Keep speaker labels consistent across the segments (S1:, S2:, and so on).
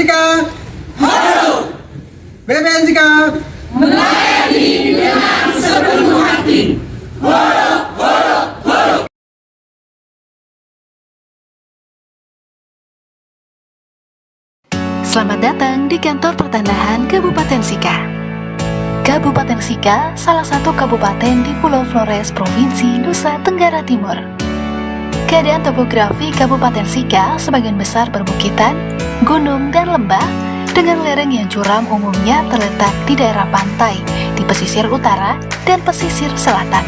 S1: BPNSIKA
S2: Harum
S1: BPNSIKA
S2: melayani dengan sepenuh hati. Horok, horok, horok.
S3: Selamat datang di kantor pertanahan Kabupaten Sika. Kabupaten Sika salah satu kabupaten di Pulau Flores, Provinsi Nusa Tenggara Timur. Keadaan topografi Kabupaten Sika sebagian besar perbukitan, gunung, dan lembah dengan lereng yang curam umumnya terletak di daerah pantai di pesisir utara dan pesisir selatan.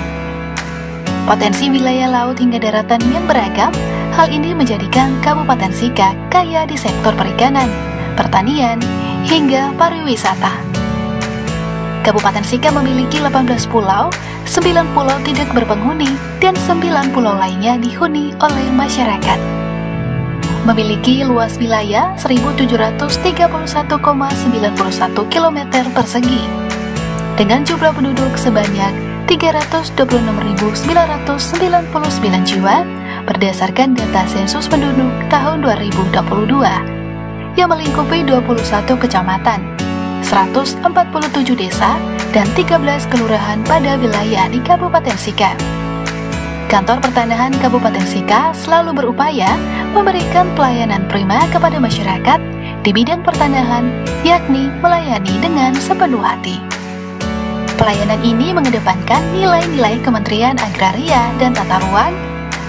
S3: Potensi wilayah laut hingga daratan yang beragam, hal ini menjadikan Kabupaten Sika kaya di sektor perikanan, pertanian, hingga pariwisata. Kabupaten Sika memiliki 18 pulau, 9 pulau tidak berpenghuni, dan 9 pulau lainnya dihuni oleh masyarakat. Memiliki luas wilayah 1.731,91 km persegi, dengan jumlah penduduk sebanyak 326.999 jiwa berdasarkan data sensus penduduk tahun 2022 yang melingkupi 21 kecamatan, 147 desa, dan 13 kelurahan pada wilayah di Kabupaten Sika. Kantor Pertanahan Kabupaten Sika selalu berupaya memberikan pelayanan prima kepada masyarakat di bidang pertanahan, yakni melayani dengan sepenuh hati. Pelayanan ini mengedepankan nilai-nilai Kementerian Agraria dan Tata Ruang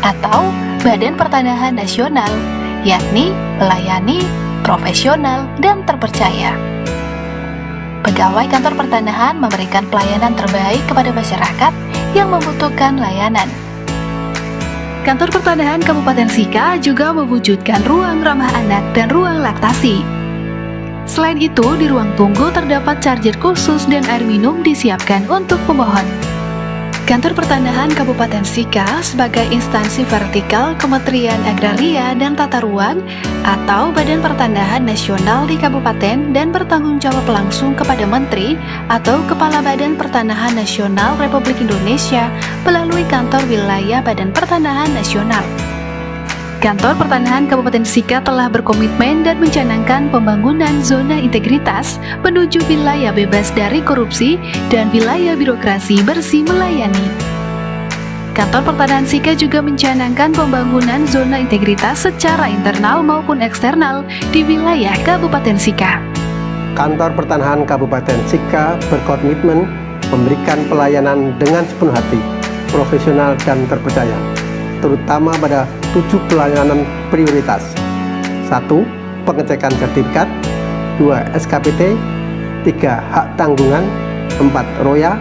S3: atau Badan Pertanahan Nasional, yakni melayani, profesional, dan terpercaya. Pegawai kantor pertanahan memberikan pelayanan terbaik kepada masyarakat yang membutuhkan layanan. Kantor Pertanahan Kabupaten Sika juga mewujudkan ruang ramah anak dan ruang laktasi. Selain itu, di ruang tunggu terdapat charger khusus dan air minum disiapkan untuk pemohon. Kantor Pertanahan Kabupaten Sika sebagai instansi vertikal Kementerian Agraria dan Tata Ruang atau Badan Pertanahan Nasional di Kabupaten dan bertanggung jawab langsung kepada Menteri atau Kepala Badan Pertanahan Nasional Republik Indonesia melalui Kantor Wilayah Badan Pertanahan Nasional. Kantor Pertanahan Kabupaten Sika telah berkomitmen dan mencanangkan pembangunan zona integritas menuju wilayah bebas dari korupsi dan wilayah birokrasi bersih melayani. Kantor Pertanahan Sika juga mencanangkan pembangunan zona integritas secara internal maupun eksternal di wilayah Kabupaten Sika.
S1: Kantor Pertanahan Kabupaten Sika berkomitmen memberikan pelayanan dengan sepenuh hati, profesional, dan terpercaya, terutama pada 7 pelayanan prioritas. 1. Pengecekan sertifikat. 2. SKPT. 3. Hak tanggungan. 4. Roya.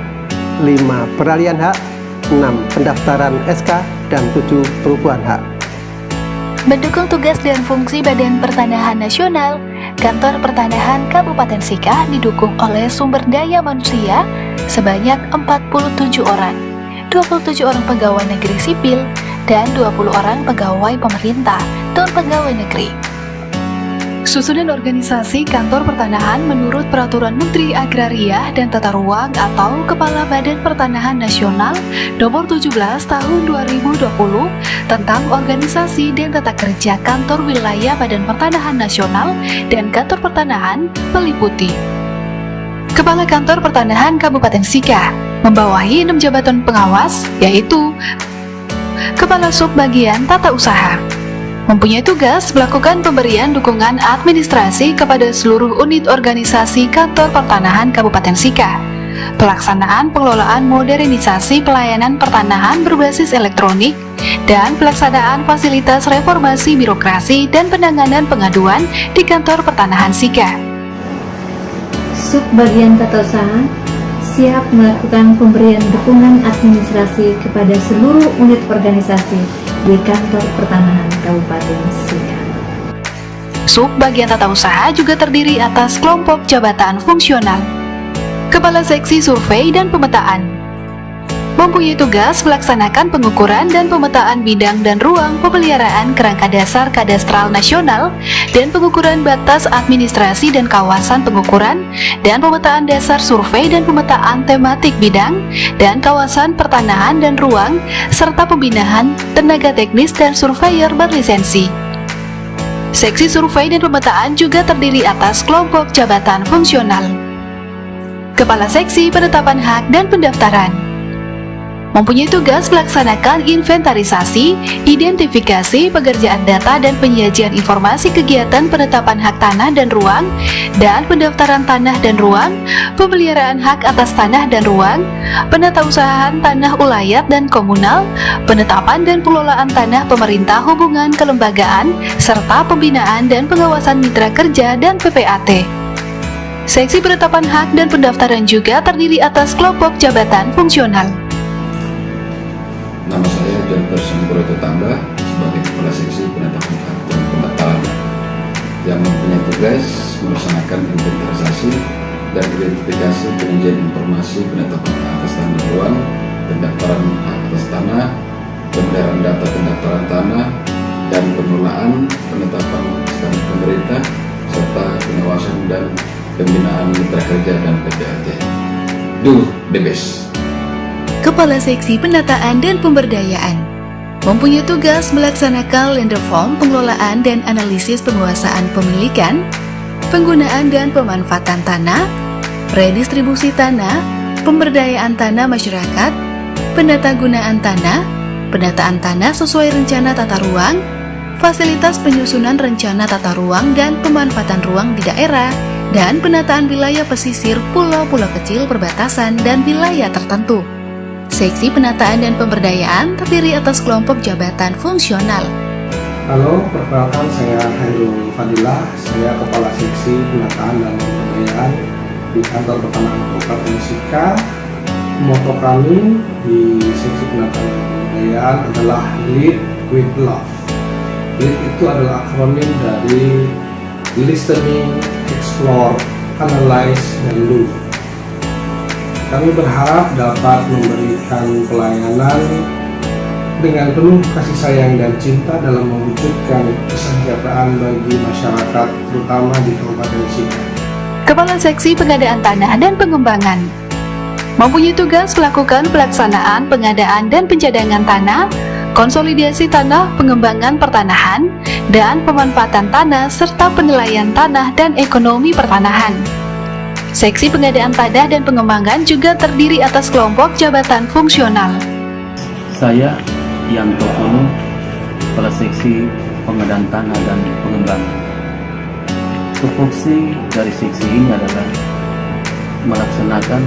S1: 5. Peralihan hak. 6. Pendaftaran SK. Dan 7. Perubahan hak.
S3: Mendukung tugas dan fungsi Badan Pertanahan Nasional, Kantor Pertanahan Kabupaten Sika didukung oleh sumber daya manusia sebanyak 47 orang, 27 orang pegawai negeri sipil, dan 20 orang pegawai pemerintah dan pegawai negeri. Susunan organisasi Kantor Pertanahan menurut Peraturan Menteri Agraria dan Tata Ruang atau Kepala Badan Pertanahan Nasional Nomor 17 Tahun 2020 tentang organisasi dan tata kerja Kantor Wilayah Badan Pertanahan Nasional dan Kantor Pertanahan meliputi Kepala Kantor Pertanahan Kabupaten Sika membawahi 6 jabatan pengawas, yaitu Kepala Subbagian Tata Usaha, mempunyai tugas melakukan pemberian dukungan administrasi kepada seluruh unit organisasi Kantor Pertanahan Kabupaten Sika, pelaksanaan pengelolaan modernisasi pelayanan pertanahan berbasis elektronik, dan pelaksanaan fasilitas reformasi birokrasi dan penanganan pengaduan di Kantor Pertanahan Sika.
S4: Subbagian Tata Usaha siap melakukan pemberian dukungan administrasi kepada seluruh unit organisasi di Kantor Pertanahan Kabupaten Sika.
S3: Subbagian Tata Usaha juga terdiri atas kelompok jabatan fungsional, Kepala Seksi Survei dan Pemetaan, mempunyai tugas melaksanakan pengukuran dan pemetaan bidang dan ruang pemeliharaan kerangka dasar kadastral nasional dan pengukuran batas administrasi dan kawasan pengukuran dan pemetaan dasar survei dan pemetaan tematik bidang dan kawasan pertanahan dan ruang serta pembinaan tenaga teknis dan surveyor berlisensi. Seksi survei dan pemetaan juga terdiri atas kelompok jabatan fungsional. Kepala Seksi Penetapan Hak dan Pendaftaran mempunyai tugas melaksanakan inventarisasi, identifikasi, pekerjaan data dan penyajian informasi kegiatan penetapan hak tanah dan ruang, dan pendaftaran tanah dan ruang, pemeliharaan hak atas tanah dan ruang, penatausahaan tanah ulayat dan komunal, penetapan dan pengelolaan tanah pemerintah hubungan kelembagaan, serta pembinaan dan pengawasan mitra kerja dan PPAT. Seksi Penetapan Hak dan Pendaftaran juga terdiri atas kelompok jabatan fungsional.
S5: Nama saya John Person Broto Tambah sebagai Kepala Seksi Penetapan Hak dan Pendaftaran yang mempunyai tugas melaksanakan inventarisasi dan identifikasi penyajian informasi penetapan hak atas tanah dan ruang, pendaftaran hak atas tanah, pemeliharaan data pendaftaran tanah, dan pengelolaan penetapan standar pemerintah serta pengawasan dan pembinaan mitra kerja dan PPAT. Do the best.
S3: Kepala Seksi Penataan dan Pemberdayaan mempunyai tugas melaksanakan land reform, pengelolaan dan analisis penguasaan pemilikan, penggunaan dan pemanfaatan tanah, redistribusi tanah, pemberdayaan tanah masyarakat, penata gunaan tanah, penataan tanah sesuai rencana tata ruang, fasilitas penyusunan rencana tata ruang dan pemanfaatan ruang di daerah, dan penataan wilayah pesisir, pulau-pulau kecil perbatasan dan wilayah tertentu. Seksi Penataan dan Pemberdayaan terdiri atas kelompok jabatan fungsional.
S6: Halo, perkenalkan saya Hairul Fadilah, saya Kepala Seksi Penataan dan Pemberdayaan di Kantor Pertanahan Kabupaten Sika. Moto kami di Seksi Penataan dan Pemberdayaan adalah Lead with Love. Lead itu adalah akronim dari Listening, Explore, Analyze, dan Do. Kami berharap dapat memberikan pelayanan dengan penuh kasih sayang dan cinta dalam mewujudkan kesejahteraan bagi masyarakat, terutama di Kabupaten Sika.
S3: Kepala Seksi Pengadaan Tanah dan Pengembangan mempunyai tugas melakukan pelaksanaan pengadaan dan pencadangan tanah, konsolidasi tanah, pengembangan pertanahan, dan pemanfaatan tanah serta penilaian tanah dan ekonomi pertanahan. Seksi Pengadaan Tanah dan Pengembangan juga terdiri atas kelompok jabatan fungsional.
S7: Saya Yanto Kuno, Kepala Seksi Pengadaan Tanah dan Pengembangan. Tupoksi dari seksi ini adalah melaksanakan,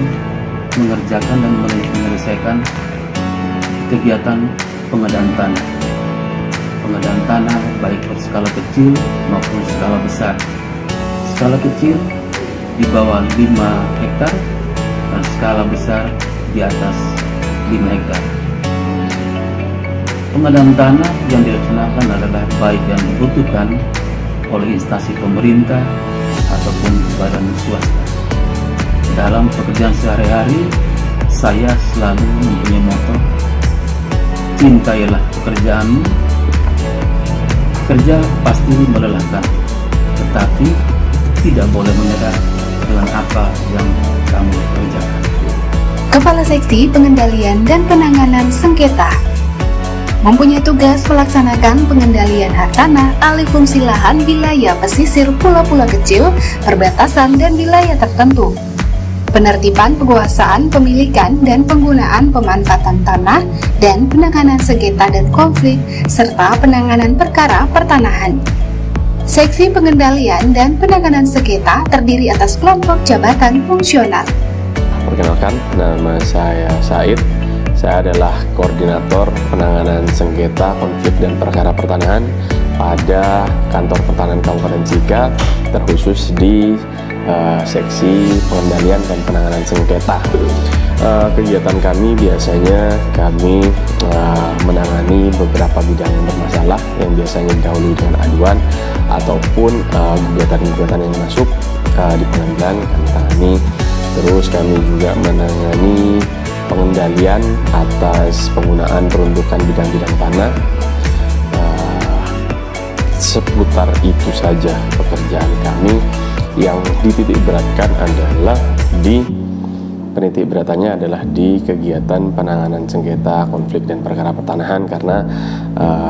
S7: mengerjakan dan menyelesaikan kegiatan pengadaan tanah. Pengadaan tanah baik berskala kecil maupun skala besar. Skala kecil di bawah 5 hektar dan skala besar di atas 5 hektar. Pengadaan tanah yang dilaksanakan adalah baik yang dibutuhkan oleh instansi pemerintah ataupun badan swasta. Dalam pekerjaan sehari-hari, saya selalu mempunyai moto, cintailah pekerjaanmu. Kerja pasti melelahkan, tetapi tidak boleh menyerah dengan apa yang kamu kerjakan.
S3: Kepala Seksi Pengendalian dan Penanganan Sengketa mempunyai tugas melaksanakan pengendalian hak tanah, alih fungsi lahan, wilayah pesisir, pulau-pulau kecil, perbatasan, dan wilayah tertentu. Penertiban penguasaan, pemilikan, dan penggunaan pemanfaatan tanah, dan penanganan sengketa dan konflik, serta penanganan perkara pertanahan. Seksi Pengendalian dan Penanganan Sengketa terdiri atas kelompok jabatan fungsional.
S8: Perkenalkan, nama saya Said. Saya adalah Koordinator Penanganan Sengketa, Konflik, dan Perkara Pertanahan pada Kantor Pertanahan Kabupaten Sika, terkhusus di Seksi Pengendalian dan Penanganan Sengketa. Kegiatan kami biasanya kami menangani beberapa bidang yang bermasalah yang biasanya didahului dengan aduan ataupun gugatan-gugatan yang masuk di pengadilan kami tangani. Terus kami juga menangani pengendalian atas penggunaan peruntukan bidang-bidang tanah. Seputar itu saja pekerjaan kami. Yang dititik beratkan adalah di penitik beratannya adalah di kegiatan penanganan sengketa konflik dan perkara pertanahan, karena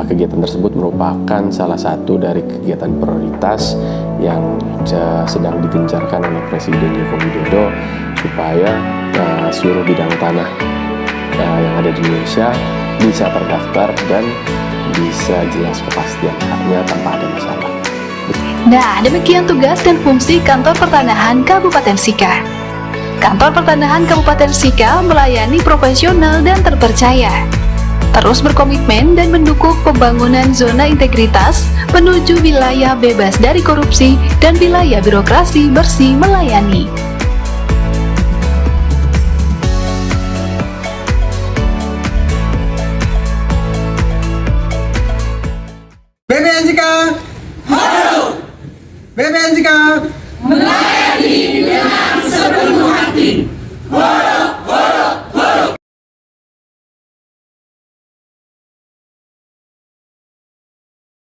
S8: kegiatan tersebut merupakan salah satu dari kegiatan prioritas yang sedang digencarkan oleh Presiden Joko Widodo supaya seluruh bidang tanah yang ada di Indonesia bisa terdaftar dan bisa jelas kepastian haknya tanpa ada masalah.
S3: Nah, demikian tugas dan fungsi Kantor Pertanahan Kabupaten Sika. Kantor Pertanahan Kabupaten Sika melayani profesional dan terpercaya. Terus berkomitmen dan mendukung pembangunan zona integritas menuju wilayah bebas dari korupsi dan wilayah birokrasi bersih melayani.
S1: BPNSK
S2: Hidup
S1: BPNSK
S2: melayani dengan sepenuh hati. Hidup